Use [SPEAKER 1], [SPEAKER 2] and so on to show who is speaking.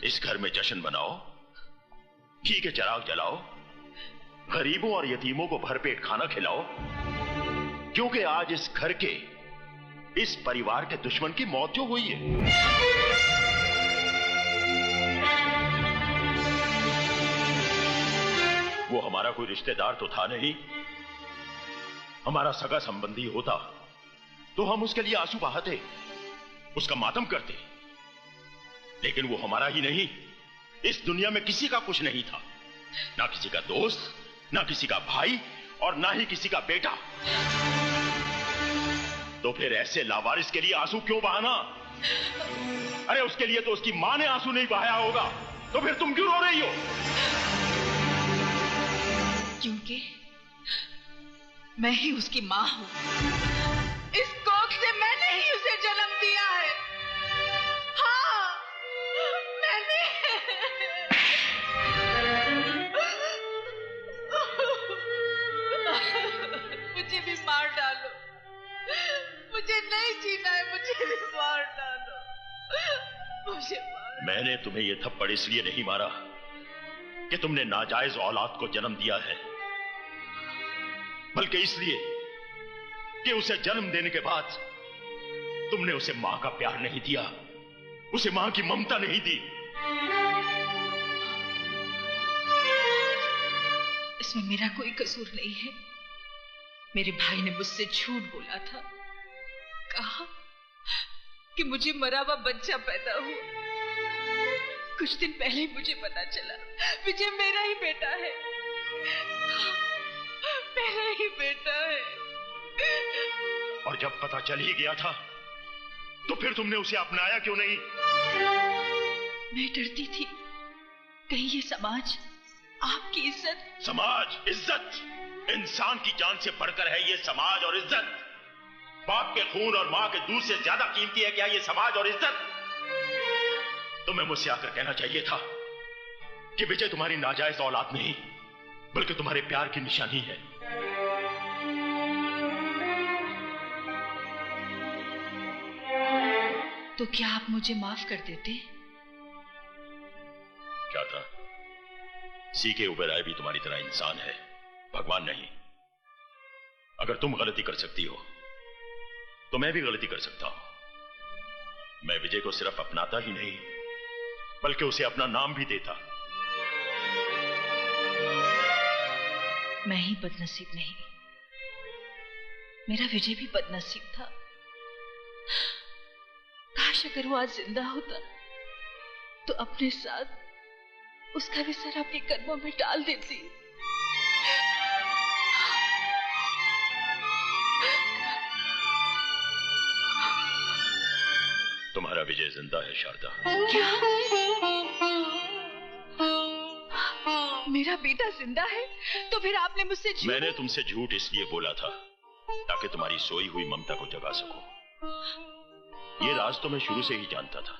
[SPEAKER 1] इस घर में जश्न मनाओ, घी के चिराग जलाओ, गरीबों और यतीमों को भरपेट खाना खिलाओ, क्योंकि आज इस घर के, इस परिवार के दुश्मन की मौत जो हुई है। वो हमारा कोई रिश्तेदार तो था नहीं, हमारा सगा संबंधी होता तो हम उसके लिए आंसू बहाते, उसका मातम करते, लेकिन वो हमारा ही नहीं, इस दुनिया में किसी का कुछ नहीं था, ना किसी का दोस्त, ना किसी का भाई और ना ही किसी का बेटा। तो फिर ऐसे लावारिस के लिए आंसू क्यों बहाना? अरे उसके लिए तो उसकी मां ने आंसू नहीं बहाया होगा, तो फिर तुम क्यों रो रही हो?
[SPEAKER 2] क्योंकि मैं ही उसकी मां हूं। इस कोख से मैंने ही उसे जन्म दिया है। हाँ, मैंने। मुझे भी मार डालो, मुझे नहीं जीना है, मुझे भी मार डालो, मुझे मार।
[SPEAKER 1] मैंने तुम्हें यह थप्पड़ इसलिए नहीं मारा कि तुमने नाजायज औलाद को जन्म दिया है, बल्कि इसलिए कि उसे जन्म देने के बाद तुमने उसे मां का प्यार नहीं दिया, उसे मां की ममता नहीं दी।
[SPEAKER 2] इसमें मेरा कोई कसूर नहीं है। मेरे भाई ने मुझसे झूठ बोला था, कहा कि मुझे मरा हुआ बच्चा पैदा हुआ। कुछ दिन पहले ही मुझे पता चला विजय मेरा ही बेटा है, मेरा ही बेटा है।
[SPEAKER 1] और जब पता चल ही गया था तो फिर तुमने उसे अपनाया क्यों नहीं?
[SPEAKER 2] मैं डरती थी कहीं ये समाज आपकी इज्जत।
[SPEAKER 1] समाज, इज्जत, इंसान की जान से बढ़कर है ये समाज और इज्जत। बाप के खून और मां के दूध से ज्यादा कीमती है क्या ये समाज और इज्जत? तुम्हें मुझसे आकर कहना चाहिए था कि विजय तुम्हारी नाजायज औलाद नहीं, बल्कि तुम्हारे प्यार की निशानी है।
[SPEAKER 2] तो क्या आप मुझे माफ कर देते?
[SPEAKER 1] क्या था? सीके उबेराय भी तुम्हारी तरह इंसान है, भगवान नहीं। अगर तुम गलती कर सकती हो तो मैं भी गलती कर सकता हूं। मैं विजय को सिर्फ अपनाता ही नहीं, बल्कि उसे अपना नाम भी देता।
[SPEAKER 2] मैं ही बदनसीब नहीं, मेरा विजय भी बदनसीब था। काश अगर वो आज जिंदा होता तो अपने साथ उसका भी सर अपने कदमों में डाल देती।
[SPEAKER 1] तुम्हारा विजय जिंदा है शारदा।
[SPEAKER 2] क्या? मेरा बेटा जिंदा है? तो फिर आपने मुझसे झूठ?
[SPEAKER 1] मैंने तुमसे झूठ इसलिए बोला था ताकि तुम्हारी सोई हुई ममता को जगा सकूं। ये राज तो मैं शुरू से ही जानता था।